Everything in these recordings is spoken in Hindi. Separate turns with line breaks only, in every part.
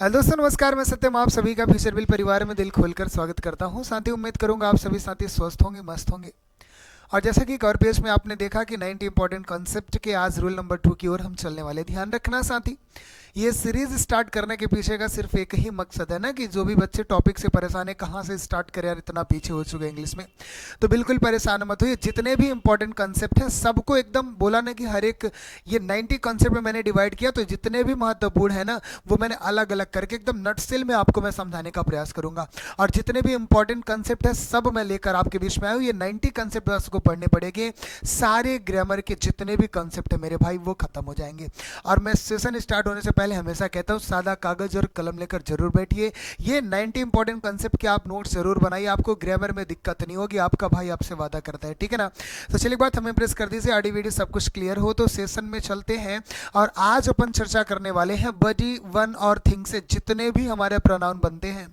हेलो दोस्तों, नमस्कार। मैं सत्यम आप सभी का फ्यूचर बिल परिवार में दिल खोलकर स्वागत करता हूं। साथी, उम्मीद करूंगा आप सभी साथी स्वस्थ होंगे, मस्त होंगे। और जैसा कि कवर पेज में आपने देखा कि 90 इंपॉर्टेंट कॉन्सेप्ट के आज रूल नंबर 2 की ओर हम चलने वाले। ध्यान रखना साथी, ये सीरीज स्टार्ट करने के पीछे का सिर्फ एक ही मकसद है ना कि जो भी बच्चे टॉपिक से परेशान है, कहाँ से स्टार्ट करें यार, इतना पीछे हो चुके हैं इंग्लिश में। तो बिल्कुल परेशान मत होइए। जितने भी इंपॉर्टेंट कॉन्सेप्ट हैं सबको एकदम बोला ना कि हर एक ये 90 कॉन्सेप्ट में मैंने डिवाइड किया, तो जितने भी महत्वपूर्ण है ना वो मैंने अलग अलग करके एकदम नटसेल में आपको मैं समझाने का प्रयास करूंगा। और जितने भी इंपॉर्टेंट कॉन्सेप्ट है सब मैं लेकर आपके बीच में आया हूँ। ये 90 कॉन्सेप्ट आपको पढ़ने पड़ेंगे। सारे ग्रामर के जितने भी कॉन्सेप्ट है मेरे भाई वो खत्म हो जाएंगे। और मैं सेशन स्टार्ट होने से पहले हमेशा कहता हूँ सादा कागज और कलम लेकर जरूर बैठिए। ये 90 इंपॉर्टेंट कॉन्सेप्ट के आप नोट्स जरूर बनाइए, आपको ग्रामर में दिक्कत नहीं होगी। आपका भाई आपसे वादा करता है, ठीक है ना। तो चलिए, बात हमें प्रेस कर दीजिए। ऑडियो वीडियो सब कुछ क्लियर हो तो सेशन में चलते हैं। और आज अपन चर्चा करने वाले हैं बडी, वन और थिंग से जितने भी हमारे प्रोनाउन बनते हैं,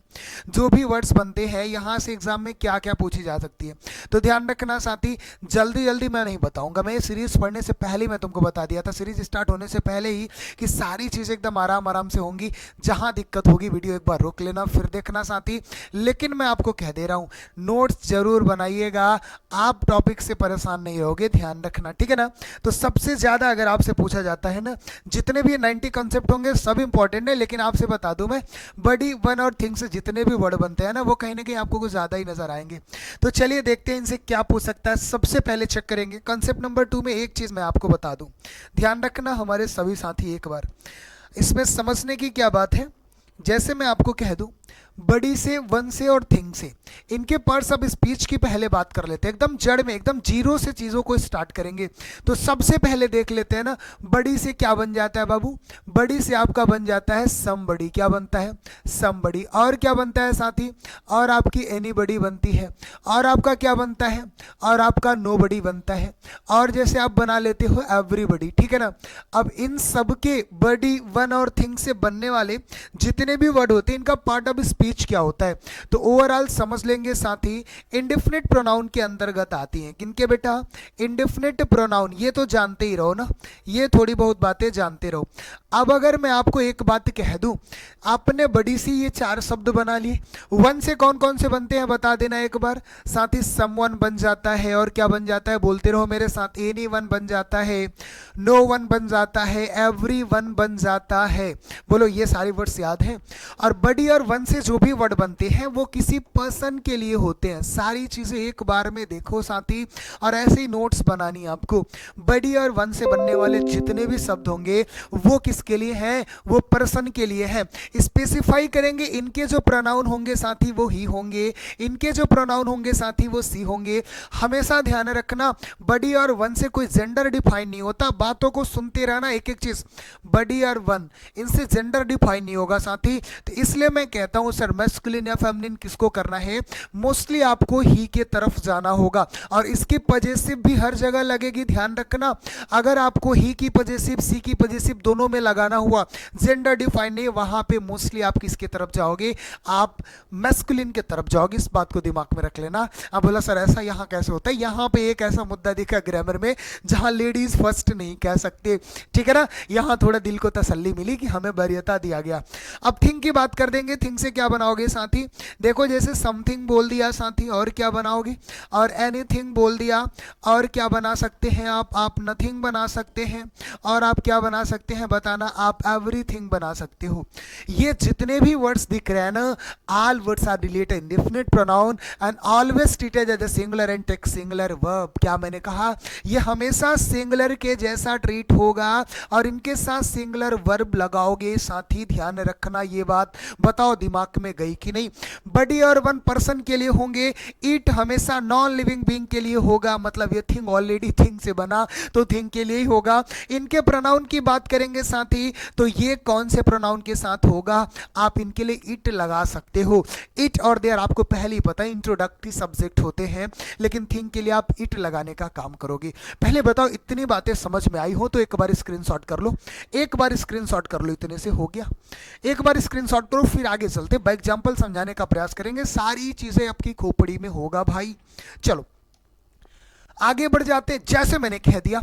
जो भी वर्ड्स बनते हैं, यहाँ से एग्जाम में क्या क्या पूछी जा सकती है। तो ध्यान रखना साथी, जल्दी जल्दी मैं नहीं बताऊंगा। मैं ये सीरीज पढ़ने से पहले ही मैं तुमको बता दिया था, सीरीज स्टार्ट होने से पहले ही, कि सारी चीज़ें एकदम आराम आराम से होंगी। जहाँ दिक्कत होगी वीडियो एक बार रोक लेना, फिर देखना साथी। लेकिन मैं आपको कह दे रहा हूँ, नोट्स जरूर बनाइएगा, आप टॉपिक से परेशान नहीं रहोगे। ध्यान रखना, ठीक है ना। तो सबसे ज़्यादा अगर आपसे पूछा जाता है ना, जितने भी 90 कॉन्सेप्ट होंगे सब इंपॉर्टेंट है, लेकिन आपसे बता दूं मैं, बडी, वन और थिंग से जितने भी वर्ड बनते हैं ना वो कहीं ना कहीं आपको कुछ ज़्यादा ही नजर आएंगे। तो चलिए देखते हैं इनसे क्या पूछ सकता है। सबसे पहले चेक करेंगे कॉन्सेप्ट नंबर 2 में। एक चीज़ मैं आपको बता दूं, ध्यान रखना हमारे सभी साथी, एक बार इसमें समझने की क्या बात है। जैसे मैं आपको कह दूं, बड़ी से, वन से और थिंग से, इनके पार्ट्स अब स्पीच की पहले बात कर लेते हैं। एकदम जड़ में, एकदम जीरो से चीज़ों को स्टार्ट करेंगे। तो सबसे पहले देख लेते हैं ना, बड़ी से क्या बन जाता है बाबू। बड़ी से आपका बन जाता है समबड़ी। क्या बनता है? समबड़ी। और क्या बनता है साथी? और आपकी एनीबडी बनती है। और आपका क्या बनता है? और आपका नोबडी बनता है। और जैसे आप बना लेते हो एवरीबडी, ठीक है ना। अब इन सब के बडी, वन और थिंग से बनने वाले जितने भी वर्ड होते हैं, इनका पार्ट ऑफ स्पीच क्या होता है। तो ओवरऑल समझ लेंगे साथी, इंडेफिनिट प्रोनाउन के अंतर्गत आती हैं। किनके बेटा? Indefinite pronoun. ये तो जानते ही रहो ना, ये थोड़ी बहुत बातें जानते रहो। अब अगर मैं आपको एक बात कह दूं, आपने बड़ी सी ये 4 शब्द बना लिए, वन से कौन कौन से बनते हैं बता देना एक बार साथी। समवन बन जाता है, और क्या बन जाता है बोलते रहो मेरे साथ। एनी वन बन जाता है, नो वन बन जाता है, एवरी वन बन जाता है। बोलो, ये सारे वर्ड्स याद हैं। और बड़ी और वन से जो भी वर्ड बनते हैं वो किसी पर्सन के लिए होते हैं। सारी चीजें एक बार में देखो साथी, और ऐसे ही नोट्स बनानी आपको। बड़ी और वन से बनने वाले जितने भी शब्द होंगे वो किसके लिए हैं? वो पर्सन के लिए हैं। स्पेसिफाई करेंगे, इनके जो प्रोनाउन होंगे साथी वो ही होंगे, इनके जो प्रोनाउन होंगे साथी वो सी होंगे। हमेशा ध्यान रखना, बड़ी और वन से कोई जेंडर डिफाइन नहीं होता। बातों को सुनते रहना, एक एक चीज। बड़ी और वन, इनसे जेंडर डिफाइन नहीं होगा साथी। तो इसलिए मैं कहता हूं सर, मैस्कुलिन या फेमिनिन किसको करना है? मोस्टली आपको ही के तरफ जाना होगा। और इसकी पजेसिव भी हर जगह लगेगी, ध्यान रखना। अगर आपको ही की पजेसिव, सी की पजेसिव दोनों में लगाना हुआ, जेंडर डिफाइन नहीं, वहां पे मोस्टली आप किसके तरफ जाओगे? आप मैस्कुलिन के तरफ जाओगे। इस बात को दिमाग में रख लेना। आप बोला सर ऐसा यहाँ कैसे होता है? यहाँ पे एक ऐसा मुद्दा दिखा ग्रामर में जहां लेडीज फर्स्ट नहीं कह सकते, ठीक है ना। यहाँ थोड़ा दिल को तसल्ली मिली कि हमें वरीयता दिया गया। अब थिंग की बात कर देंगे। थिंग से क्या बनाओगे साथी? देखो, जैसे समथिंग बोल दिया साथी, और क्या बनाओगे? और एनीथिंग बोल दिया, और क्या बना सकते हैं आप नथिंग बना सकते हैं। और आप क्या बना सकते हैं बताना? आप एवरीथिंग बना सकते हो। ये जितने भी वर्ड्स दिख रहे हैं ना, all words are related indefinite pronoun and always treated as a singular and take singular verb. क्या मैंने कहा? ये हमेशा सिंगुलर के जैसा ट्रीट होगा, और इनके साथ सिंगुलर वर्ब लगाओगे साथी। ध्यान रखना ये बात, बताओ दिमाग में गई कि नहीं। बडी और वन पर्सन के लिए होंगे, इट हमेशा नॉन लिविंग बीइंग के लिए होगा। मतलब ये थिंग ऑलरेडी थिंग से बना तो थिंग के लिए ही होगा। इनके प्रोनाउन की बात करेंगे साथी, तो ये कौन से प्रोनाउन के साथ होगा? आप इनके लिए इट लगा सकते हो। इट और देयर आपको पहले ही पता है इंट्रोडक्टरी सब्जेक्ट होते हैं, लेकिन थिंग के लिए आप इट लगाने का काम करोगे। पहले बताओ, इतनी बातें समझ में आई हो तो एक बार स्क्रीनशॉट कर लो, एक बार स्क्रीनशॉट कर लो। इतने से हो गया? एक बार स्क्रीनशॉट करो, फिर आगे चलते बाय एग्जांपल समझाने का प्रयास करेंगे। सारी चीजें आपकी खोपड़ी में होगा भाई। चलो आगे बढ़ जाते हैं। जैसे मैंने कह दिया,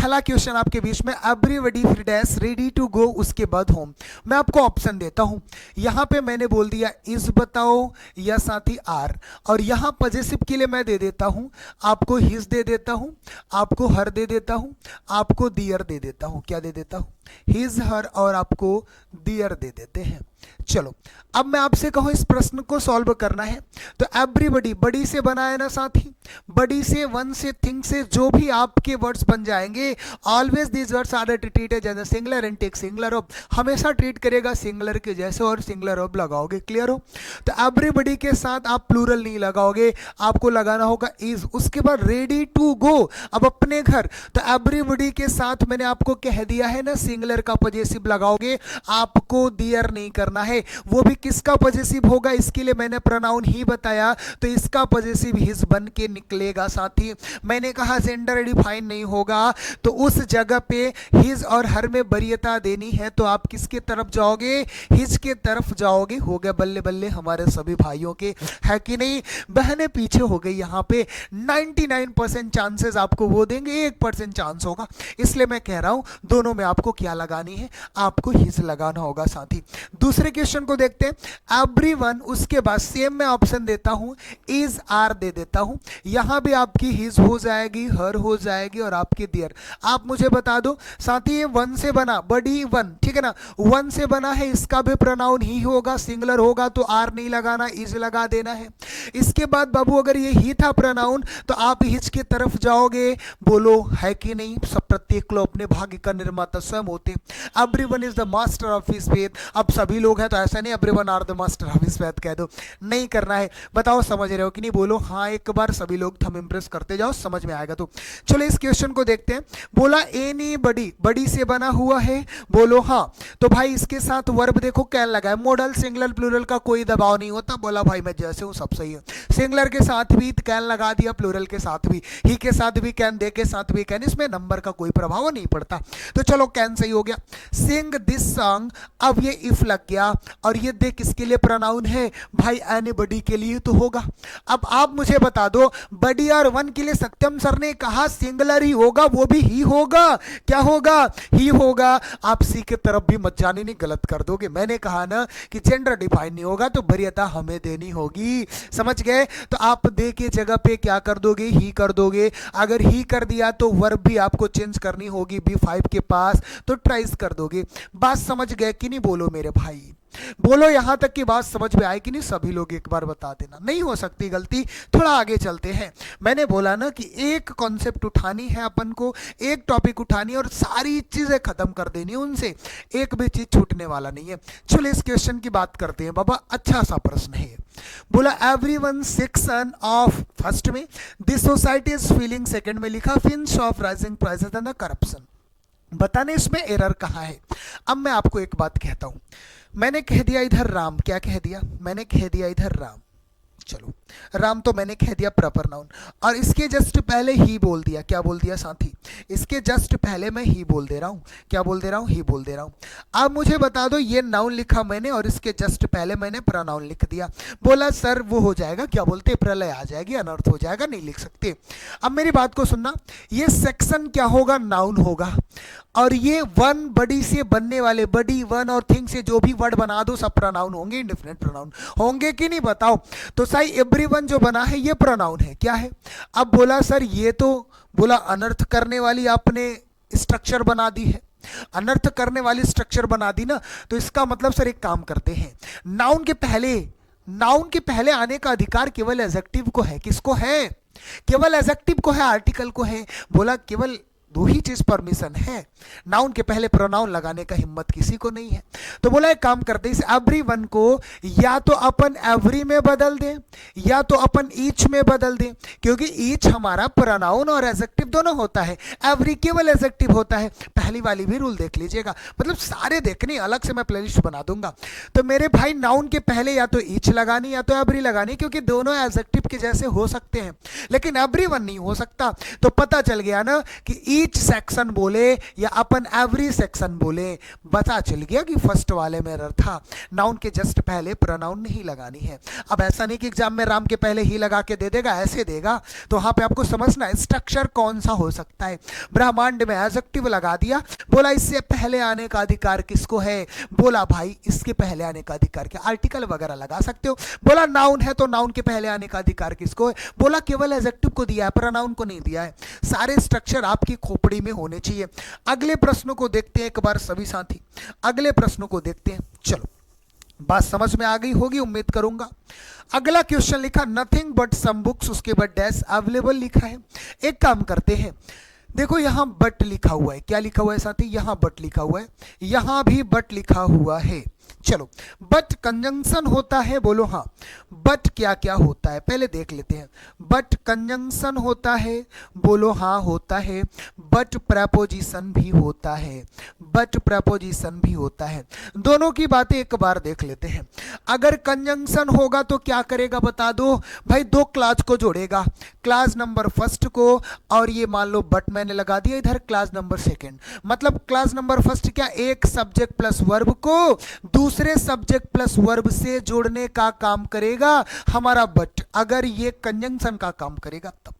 पहला क्वेश्चन आपके बीच में, everybody dash ready to go, उसके बाद होम। मैं आपको ऑप्शन देता हूं, यहां पे मैंने बोल दिया इज बताओ या साथी आर, और यहां पॉजिटिव के लिए मैं दे देता हूं, आपको हिज दे देता हूं, आपको हर दे देता हूं, आपको दियर दे देता हूं। क्या दे देता हूं? हिज, हर और आपको दियर दे देते हैं। चलो अब मैं आपसे कहूं इस प्रश्न को सॉल्व करना है, तो एवरीबॉडी बड़ी से बना है ना साथी, बड़ी से, वन से, थिंग से, जो भी आपके वर्ड्स बन जाएंगे, always these words are treated as a singular and take singular of, हमेशा ट्रीट करेगा सिंगुलर के जैसे और सिंगुलर ऑफ लगाओगे। क्लियर हो? तो एवरीबॉडी के साथ आप प्लूरल नहीं लगाओगे, आपको लगाना होगा इज। उसके बाद रेडी टू गो, अब अपने घर, तो एवरीबॉडी के साथ मैंने आपको कह दिया है ना सिंगुलर का पॉजिटिव लगाओगे, आपको दियर नहीं करना है। वो भी किसका पॉजिटिव होगा, इसके लिए मैंने प्रोनाउन ही बताया, तो इसका पॉजिटिव हिज बन के निकलेगा साथी। मैंने कहा जेंडर डिफाइन नहीं होगा, तो उस जगह पे हिज और हर में वरीयता देनी है, तो आप किसके तरफ जाओगे? हिज के तरफ जाओगे। हो गया बल्ले बल्ले हमारे सभी भाइयों के, है कि नहीं? बहनें पीछे हो गई यहाँ पे, 99% चांसेस आपको वो देंगे, 1% चांस होगा, इसलिए मैं कह रहा हूं दोनों में आपको क्या लगानी है, आपको हिज लगाना होगा साथी। दूसरे क्वेश्चन को देखते हैं, एवरीवन, उसके बाद सेम मैं ऑप्शन देता हूं, इज आर दे देता हूं, यहां भी आपकी हिज हो जाएगी, हर हो जाएगी और आपकी दियर। आप मुझे बता दो साथी, ये वन से बना, बड़ी वन, ठीक है ना, वन से बना है, इसका भी प्रोनाउन ही होगा, सिंगुलर होगा तो आर नहीं लगाना, इज लगा देना है। इसके बाद बाबू अगर ये ही था प्रोनाउन, तो आप हिज की तरफ जाओगे, बोलो है कि नहीं? सब प्रत्येक लोग अपने भाग्य का निर्माता स्वयं होते। Everyone is the master of his faith, अब सभी लोग हैं तो ऐसा नहीं everyone are the master of his faith कह दो, नहीं करना है। बताओ समझ रहे हो कि नहीं? बोलो हाँ, एक बार सभी लोग थंब इंप्रेस करते जाओ, समझ में आएगा। तो चलो इस क्वेश्चन को देखते हैं। बोला एनी बडी, बड़ी से बना हुआ है, बोलो हाँ, तो भाई इसके साथ वर्ब देखो कैन लगा है, मॉडल सिंगुलर प्लूरल का कोई दबाव नहीं होता। बोला भाई मैं जैसे हूं सब सही है, सिंगुलर के साथ भी कैन लगा दिया, प्लूरल के साथ भी, ही के साथ भी कैन, दे के साथ भी कैन, इसमें नंबर का कोई प्रभाव नहीं पड़ता। तो चलो कैन सही हो गया। सिंग दिस सॉन्ग, अब ये इफ लग गया, और ये दे किसके लिए प्रोनाउन है? भाई एनीबॉडी के लिए तो होगा। अब आप मुझे बता दो, बडी और वन के लिए सत्यम सर ने कहा सिंगुलर ही होगा, वो भी ही होगा। क्या होगा? ही होगा। आप सी की तरफ भी मत जाने, नहीं गलत कर दोगे। मैंने कहा ना कि जेंडर डिफाइन नहीं होगा तो वरीयता हमें देनी होगी, समझ गए? तो आप दे के जगह पे क्या कर दोगे? ही कर दोगे। अगर ही कर दिया तो वर्ब भी आपको चेंज करनी होगी B5 के पास, तो ट्राइस कर दोगे। बात समझ गए कि नहीं? बोलो मेरे भाई, बोलो यहां तक की बात समझ में आए कि नहीं? सभी लोग एक बार बता देना। नहीं हो सकती गलती, थोड़ा आगे चलते हैं। मैंने बोला ना कि एक कॉन्सेप्ट उठानी है अपन को, एक टॉपिक उठानी है और सारी चीजें खत्म कर देनी है, उनसे एक भी चीज छूटने वाला नहीं है। चलो इस क्वेश्चन की बात करते हैं बाबा, अच्छा सा प्रश्न है। बोला एवरीवन सेक्शन ऑफ, फर्स्ट में this society is feeling, second में लिखा Finch of rising prices and corruption. बताने इसमें एरर कहां है। अब मैं आपको एक बात कहता हूं, मैंने कह दिया इधर राम, क्या कह दिया? मैंने कह दिया इधर राम, चलो राम तो मैंने कह दिया प्रॉपर नाउन, और इसके जस्ट पहले ही बोल दिया। क्या बोल दिया साथी? इसके जस्ट पहले मैं ही बोल दे रहा हूं। क्या बोल दे रहा हूं? ही बोल दे रहा हूं। अब मुझे बता दो, ये नाउन लिखा मैंने और इसके जस्ट पहले मैंने प्रोनाउन लिख दिया। बोला सर वो हो जाएगा, क्या बोलते, प्रलय आ जाएगी, अनर्थ हो जाएगा, नहीं लिख सकते। अब मेरी बात को सुनना, ये सेक्शन क्या होगा? नाउन होगा। और ये वन, बड़ी से बनने वाले, बड़ी वन और थिंग से जो भी वर्ड बना दो सब प्रोनाउन होंगे, इंडेफिनिट प्रोनाउन होंगे कि नहीं? बताओ। तो सही एवरीवन जो बना है ये प्रोनाउन है, क्या है? अब बोला सर ये तो, बोला अनर्थ करने वाली आपने स्ट्रक्चर बना दी है, अनर्थ करने वाली स्ट्रक्चर बना दी ना, तो इसका मतलब सर एक काम करते हैं, नाउन के पहले आने का अधिकार केवल एडजेक्टिव को है। किसको है? केवल एडजेक्टिव को है, आर्टिकल को है। बोला केवल दो ही चीज परमिशन है, नाउन के पहले प्रोनाउन लगाने का हिम्मत किसी को नहीं है। तो बोला एक काम करते हैं, इस एवरीवन को या तो अपन एवरी में बदल दें या तो अपन ईच में बदल दें, क्योंकि ईच हमारा प्रोनाउन और एडजेक्टिव दोनों होता है, एवरी केवल एडजेक्टिव होता है। पहली वाली भी रूल देख लीजिएगा, मतलब सारे देखने, अलग से मैं प्लेलिस्ट बना दूंगा। तो मेरे भाई नाउन के पहले या तो ईच लगानी या तो एवरी लगानी, क्योंकि दोनों एडजेक्टिव के जैसे हो सकते हैं, लेकिन एवरीवन नहीं हो सकता। तो पता चल गया ना कि ईच सेक्शन बोले या अपन एवरी सेक्शन बोले, पता चल गया कि फर्स्ट वाले में एरर था। नाउन के जस्ट पहले प्रोनाउन नहीं लगानी है। अब ऐसा नहीं कि एग्जाम में राम के पहले ही लगा के दे देगा, ऐसे देगा तो वहां पे आपको समझना है स्ट्रक्चर कौन सा हो सकता है। ब्रह्मांड में एडजेक्टिव लगा दिया, बोला इससे पहले आने का अधिकार किसको है, बोला भाई इसके पहले आने का अधिकार क्या, आर्टिकल वगैरह लगा सकते हो। बोला नाउन है तो नाउन के पहले आने का अधिकार किसको है, बोला केवल एडजेक्टिव को दिया है, प्रोनाउन को नहीं दिया है। सारे स्ट्रक्चर आपकी खोपड़ी में होने चाहिए। अगले प्रश्न को देखते हैं एक बार सभी साथी, अगले प्रश्न को देखते हैं। चलो बात समझ में आ गई होगी उम्मीद करूंगा। अगला क्वेश्चन लिखा नथिंग बट सम बुक्स, उसके बाद डैश अवेलेबल लिखा है। एक काम करते हैं, देखो यहां बट लिखा हुआ है, क्या लिखा हुआ है साथी, यहां बट लिखा हुआ है, यहां भी बट लिखा हुआ है। चलो बट कंजंक्शन होता है, बोलो हाँ। बट क्या क्या होता है पहले देख लेते हैं। बट कंजंक्शन होता है, बोलो हाँ होता है। बट प्रपोजिशन भी होता है, बट प्रपोजिशन भी होता है। दोनों की बातें एक बार देख लेते हैं। अगर कंजंक्शन होगा तो क्या करेगा बता दो भाई, दो क्लास को जोड़ेगा, क्लास नंबर फर्स्ट को, और ये मान लो बट मैंने लगा दिया इधर क्लास नंबर सेकंड। मतलब क्लास नंबर फर्स्ट क्या, एक सब्जेक्ट प्लस वर्ब को दूसरे सब्जेक्ट प्लस वर्ब से जोड़ने का काम करेगा हमारा बट, अगर ये कंजंक्शन का काम करेगा तब।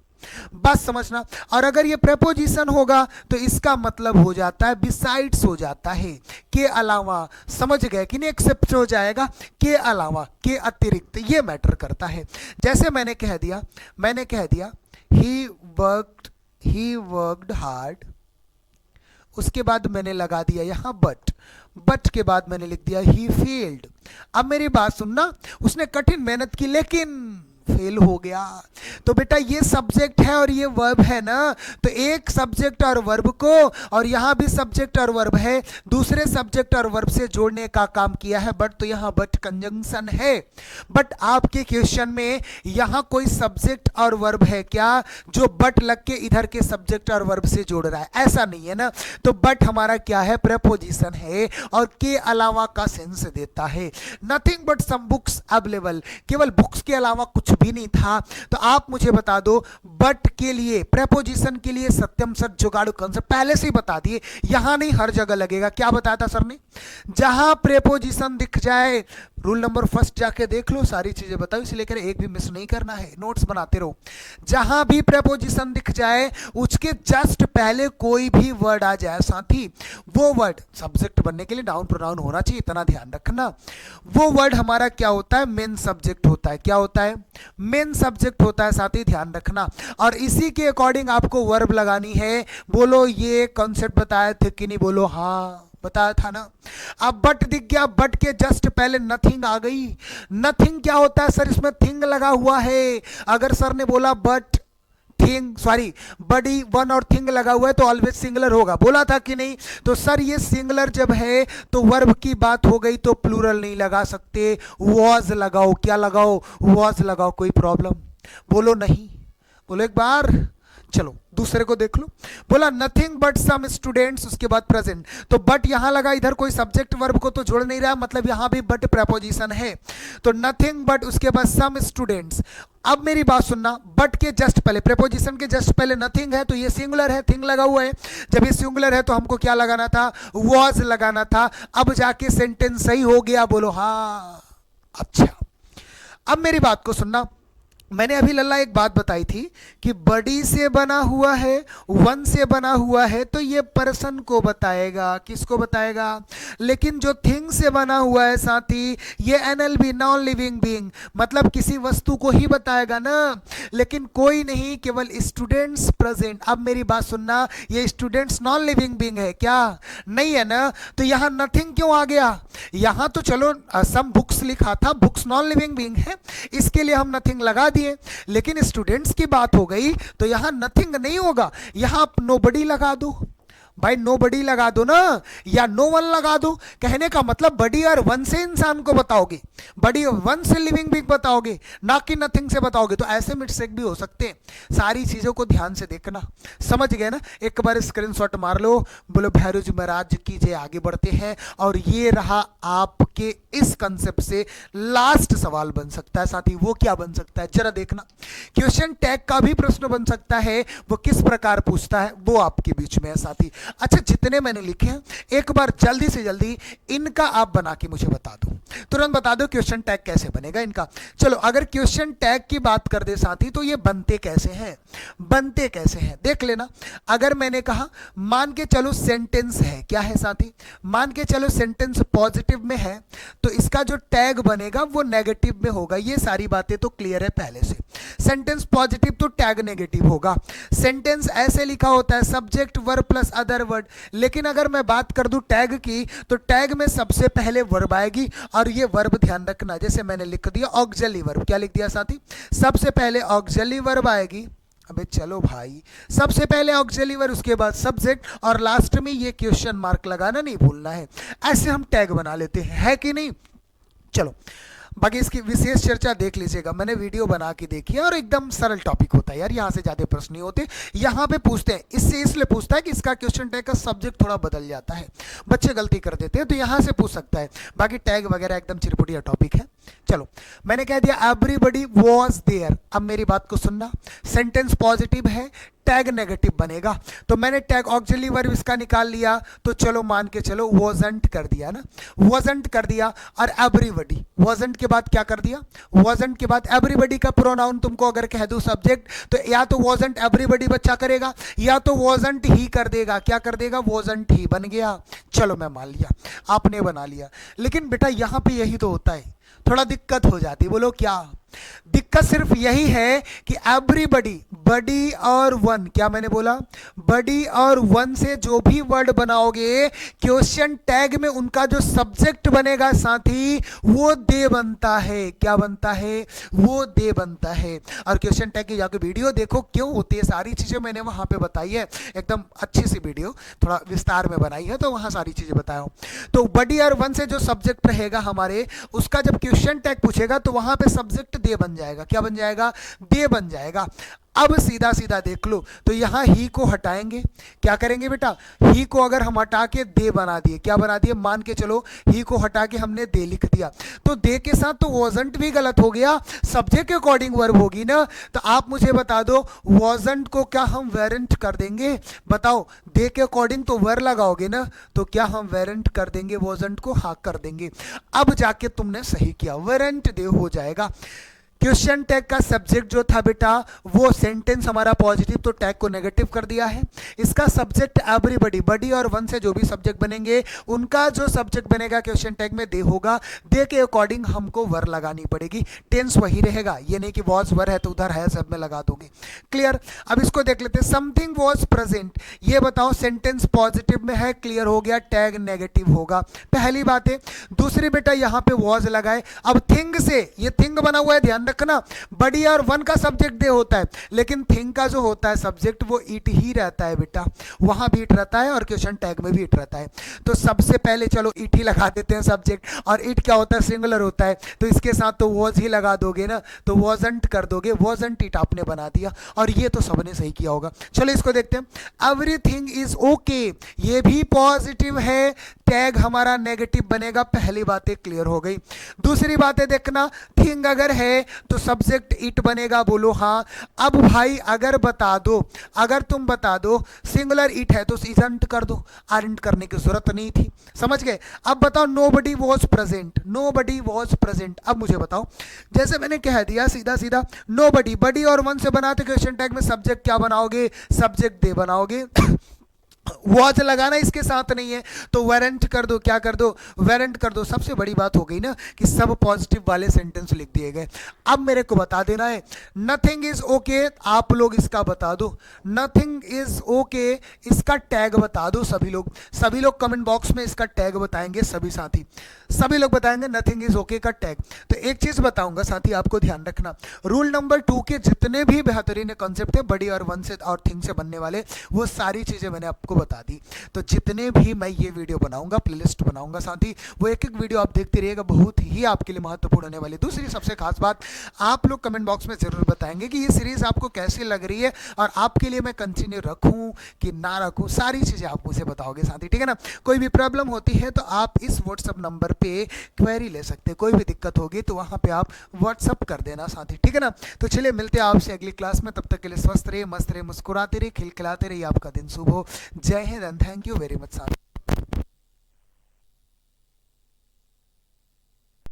बात समझना। और अगर ये प्रेपोजिशन होगा तो इसका मतलब हो जाता है बिसाइड्स हो जाता है, के अलावा। समझ गए कि नहीं, एक्सेप्ट हो जाएगा के अलावा, के अतिरिक्त, ये मैटर करता है। जैसे मैंने कह दिया ही वर्कड हार्ड, उसके बाद मैंने लगा दिया यहां बट के बाद मैंने लिख दिया ही फेल्ड। अब मेरी बात सुनना, उसने कठिन मेहनत की लेकिन फेल हो गया। तो बेटा ये सब्जेक्ट है और ये वर्ब है ना, तो एक सब्जेक्ट और वर्ब को, और यहां भी सब्जेक्ट और वर्ब है, दूसरे सब्जेक्ट और वर्ब से जोड़ने का काम किया है बट, तो यहां बट कंजंक्शन है। बट आपके क्वेश्चन में यहां कोई सब्जेक्ट और वर्ब है क्या जो बट लग के इधर के सब्जेक्ट और वर्ब से जोड़ रहा है, ऐसा नहीं है ना। तो बट हमारा क्या है, प्रेपोजिशन है और के अलावा का सेंस देता है। Nothing but some books available, केवल बुक्स के अलावा कुछ भी नहीं था। तो आप मुझे बता दो बट के लिए, प्रेपोजिशन के लिए सत्यम सच जुगाड़ू कॉन्सेप्ट पहले से ही बता दिए, यहां नहीं हर जगह लगेगा। क्या बताया था सर ने, जहां प्रेपोजिशन दिख जाए, रूल नंबर फर्स्ट जाके देख लो, सारी चीजें बताओ, इसलिए कह रहे एक भी मिस नहीं करना है, नोट्स बनाते रहो। जहां भी प्रेपोजिशन दिख जाए उसके जस्ट पहले कोई भी वर्ड आ जाए साथी, वो वर्ड सब्जेक्ट बनने के लिए नाउन प्रोनाउन होना चाहिए, इतना ध्यान रखना। वो वर्ड हमारा क्या होता है, मेन सब्जेक्ट होता है। क्या होता है, मेन सब्जेक्ट होता है साथी, ध्यान रखना। और इसी के अकॉर्डिंग आपको वर्ब लगानी है। बोलो ये कॉन्सेप्ट बताया थे कि नहीं, बोलो हाँ बताया था ना। अब बट दिख गया, बट के जस्ट पहले नथिंग आ गई। नथिंग क्या होता है सर, इसमें थिंग लगा हुआ है। अगर सर ने बोला but thing, sorry buddy one और थिंग लगा हुआ है तो ऑलवेज सिंगुलर होगा, बोला था कि नहीं। तो सर ये सिंगुलर जब है तो वर्ब की बात हो गई तो प्लूरल नहीं लगा सकते, वॉज लगाओ। क्या लगाओ, वॉज लगाओ। कोई प्रॉब्लम, बोलो नहीं, बोलो एक बार। चलो दूसरे को देख लो, बोला नथिंग बट सम स्टूडेंट्स, उसके बाद प्रेजेंट, तो बट यहां लगा, इधर कोई सब्जेक्ट वर्ब को तो जोड़ नहीं रहा, मतलब यहां भी बट प्रेपोजिशन है। तो नथिंग बट, उसके बाद सम स्टूडेंट्स। अब मेरी बात सुनना, बट के जस्ट पहले, प्रेपोजिशन के जस्ट पहले नथिंग है तो ये सिंगुलर है, थिंग लगा हुआ है। जब ये सिंगुलर है तो हमको क्या लगाना था, वॉज लगाना था। अब जाके सेंटेंस सही हो गया, बोलो हाँ। अच्छा अब मेरी बात को सुनना, मैंने अभी लल्ला एक बात बताई थी कि बड़ी से बना हुआ है, वन से बना हुआ है, तो ये पर्सन को बताएगा, किसको बताएगा। लेकिन जो थिंग से बना हुआ है साथी, ये एनएलबी, नॉन लिविंग बीइंग, मतलब किसी वस्तु को ही बताएगा ना, लेकिन कोई नहीं, केवल स्टूडेंट्स प्रेजेंट। अब मेरी बात सुनना, ये स्टूडेंट्स नॉन लिविंग बीइंग है क्या, नहीं है ना। तो यहां नथिंग क्यों आ गया, यहां तो चलो सम बुक्स लिखा था, बुक्स नॉन लिविंग बीइंग है, इसके लिए हम नथिंग लगा दिए। लेकिन स्टूडेंट्स की बात हो गई तो यहां नथिंग नहीं होगा, यहां आप नोबडी लगा दो। भाई नो बडी लगा दो ना, या नो वन लगा दो। कहने का मतलब बडी और वन से इंसान को बताओगे, बडी और वन से लिविंग बीइंग बताओगे, ना कि नथिंग से बताओगे, तो ऐसे मिस्टेक भी हो सकते हैं। सारी चीजों को ध्यान से देखना, समझ गए ना। एक बार स्क्रीनशॉट मार लो, बोलो भैरव जी महाराज की जय, आगे बढ़ते हैं। और ये रहा आपके इस कंसेप्ट से लास्ट सवाल बन सकता है साथी। वो क्या बन सकता है जरा देखना। क्वेश्चन टैग का भी प्रश्न बन सकता है, वो किस प्रकार पूछता है वो आपके बीच में है साथी। अच्छा, जितने मैंने लिखे हैं एक बार जल्दी से जल्दी इनका आप बना के मुझे बता दो, तुरंत बता दो क्वेश्चन टैग कैसे बनेगा इनका। चलो, अगर क्वेश्चन टैग की बात कर दे साथी, तो ये बनते कैसे हैं, बनते कैसे हैं देख लेना। अगर मैंने कहा मान के चलो सेंटेंस है, क्या है साथी, मान के चलो सेंटेंस पॉजिटिव में है, तो इसका जो टैग बनेगा वो नेगेटिव में होगा। ये सारी बातें तो क्लियर है पहले से। सेंटेंस पॉजिटिव तो टैग नेगेटिव होगा। सेंटेंस ऐसे लिखा होता है subject verb plus other word, लेकिन अगर मैं बात कर दूं टैग की, तो टैग में सबसे पहले वर्ब आएगी। और ये वर्ब ध्यान रखना, जैसे मैंने लिख दिया ऑक्सिलरी वर्ब, क्या लिख दिया साथी, सबसे पहले ऑक्सिलरी वर्ब आएगी। अबे चलो भाई, सबसे पहले ऑक्सिलरी वर्ब, उसके बाद सब्जेक्ट, और लास्ट में ये क्वेश्चन मार्क लगाना नहीं भूलना है। ऐसे हम टैग बना लेते हैं, है कि नहीं। चलो, बाकी इसकी विशेष चर्चा देख लीजिएगा, मैंने वीडियो बना के देखी है, और एकदम सरल टॉपिक होता है यार, यहाँ से ज़्यादा प्रश्न नहीं होते। यहाँ पे पूछते हैं, इससे इसलिए पूछता है कि इसका क्वेश्चन टैग का सब्जेक्ट थोड़ा बदल जाता है, बच्चे गलती कर देते हैं, तो यहाँ से पूछ सकता है। बाकी टैग वगैरह एकदम चिरपुटिया टॉपिक है। चलो, मैंने कह दिया एवरीबडी वॉज देयर। अब मेरी बात को सुनना, सेंटेंस पॉजिटिव है, टैग नेगेटिव बनेगा, तो मैंने टैग ऑक्सिलरी वर्ब इसका निकाल लिया, तो चलो मान के चलो वॉजंट कर दिया ना, वॉजंट कर दिया। और एवरीबडी, वॉजंट के बाद क्या कर दिया, वॉजंट के बाद एवरीबडी का प्रोनाउन तुमको अगर कह दूं सब्जेक्ट, तो या तो वॉजंट एवरीबडी बच्चा करेगा, या तो वॉजंट ही कर देगा। क्या कर देगा, वॉजंट ही बन गया। चलो मैं मान लिया, आपने बना लिया। लेकिन बेटा यहाँ पे यही तो होता है, थोड़ा दिक्कत हो जाती। बोलो क्या दिक्कत, सिर्फ यही है कि एवरीबडी, बडी और वन, क्या मैंने बोला, बडी और वन से जो भी वर्ड बनाओगे क्वेश्चन टैग में उनका जो सब्जेक्ट बनेगा साथी, वो दे बनता है। क्या बनता है, वो दे बनता है। और क्वेश्चन टैग की जाके वीडियो देखो, क्यों होती है सारी चीजें मैंने वहां पे बताई है, एकदम अच्छी सी वीडियो, थोड़ा विस्तार में बनाई है, तो वहां सारी चीजें बताया हूं। तो बडी और वन से जो सब्जेक्ट रहेगा हमारे, उसका जब क्वेश्चन टैग पूछेगा तो वहां पे सब्जेक्ट दे बन जाएगा। क्या बन जाएगा, दे बन जाएगा। अब सीधा सीधा देख लो, तो यहां ही को हटाएंगे, क्या करेंगे बेटा, ही को अगर हम हटा के दे बना दिए, क्या बना दिए, मान के चलो ही को हटा के हमने दे लिख दिया, तो दे के साथ तो वॉजंट भी गलत हो गया, सब्जेक्ट के अकॉर्डिंग वर्ब होगी ना। तो आप मुझे बता दो, वॉजंट को क्या हम वेरेंट कर देंगे, बताओ, दे के अकॉर्डिंग तो वर लगाओगे ना, तो क्या हम वेरेंट कर देंगे वॉजंट को, हाँ कर देंगे। अब जाके तुमने सही किया, वेरेंट दे हो जाएगा। क्वेश्चन टैग का सब्जेक्ट जो था बेटा, वो सेंटेंस हमारा पॉजिटिव, तो टैग को नेगेटिव कर दिया है। इसका सब्जेक्ट एवरीबडी, बडी और वन से जो भी सब्जेक्ट बनेंगे उनका जो सब्जेक्ट बनेगा क्वेश्चन टैग में दे होगा, दे के अकॉर्डिंग हमको वर लगानी पड़ेगी। टेंस वही रहेगा, ये नहीं कि वॉज वर है तो उधर है सब में लगा दोगे। क्लियर। अब इसको देख लेते हैं, समथिंग वॉज प्रेजेंट, ये बताओ सेंटेंस पॉजिटिव में है, क्लियर हो गया, टैग नेगेटिव होगा, पहली बात है। दूसरी बेटा यहाँ पे वॉज लगाए, अब थिंग से, ये थिंग बना हुआ है, ध्यान रखना, बडी और वन का सब्जेक्ट दे होता है, लेकिन थिंग का जो होता है सब्जेक्ट वो इट ही रहता है बेटा, वहां भी इट रहता है और क्वेश्चन टैग में भी इट रहता है। तो सबसे पहले चलो इट ही लगा देते हैं सब्जेक्ट, और इट क्या होता है, सिंगुलर होता है, तो इसके साथ तो वॉज ही लगा दोगे ना, तो वॉजंट कर दोगे, वॉजंट इट आपने बना दिया, और ये तो सबने सही किया होगा। चलो इसको देखते हैं, एवरीथिंग इज ओके, ये भी पॉजिटिव है, टैग हमारा नेगेटिव बनेगा, पहली बातें क्लियर हो गई। दूसरी बातें देखना, थिंग अगर है तो सब्जेक्ट इट बनेगा, बोलो हाँ। अब भाई अगर बता दो, अगर तुम बता दो सिंगुलर इट है तो इजंट कर दो, आरंट करने की जरूरत नहीं थी, समझ गए। अब बताओ nobody was present, nobody was present, अब मुझे बताओ, जैसे मैंने कह दिया सीधा सीधा, नोबडी, बडी और वन से बनाते क्वेश्चन टैग में सब्जेक्ट क्या बनाओगे, सब्जेक्ट दे बनाओगे, वॉज लगाना इसके साथ नहीं है तो वारंट कर दो, क्या कर दो, वारंट कर दो। सबसे बड़ी बात हो गई ना कि सब पॉजिटिव वाले सेंटेंस लिख दिए गए। अब मेरे को बता देना है, नथिंग इज ओके, आप लोग इसका बता दो, नथिंग इज ओके, इसका टैग बता दो सभी लोग कमेंट बॉक्स में इसका टैग बताएंगे, सभी साथी सभी लोग बताएंगे नथिंग इज ओके का टैग। तो एक चीज बताऊंगा साथी, आपको ध्यान रखना, रूल नंबर 2 के जितने भी बेहतरीन कॉन्सेप्ट है बड़ी और वन से और थिंग से बनने वाले, वो सारी चीजें मैंने आपको आपको बता दी। तो जितने भी मैं ये वीडियो बनाऊंगा, प्लेलिस्ट बनाऊंगा साथी, वो एक एक वीडियो आप देखते रहिएगा, बहुत ही आपके लिए महत्वपूर्ण होने वाली। दूसरी सबसे खास बात, आप लोग कमेंट बॉक्स में जरूर बताएंगे कि ये सीरीज आपको कैसी लग रही है और आपके लिए मैं कंटिन्यू रखूं कि ना रखूं, सारी चीजें आप मुझे बताओगे साथी, ठीक है ना। कोई भी प्रॉब्लम होती है तो आप इस व्हाट्सएप नंबर पे क्वेरी ले सकते हैं, कोई भी दिक्कत होगी तो वहां पे आप व्हाट्सएप कर देना साथी, ठीक है ना। तो चलिए मिलते हैं आपसे अगली क्लास में, तब तक के लिए स्वस्थ रहिए, मस्त रहिए, मुस्कुराते रहिए, खिलखिलाते रहिए, आपका दिन शुभ हो। जय Hind and thank you very much साथी।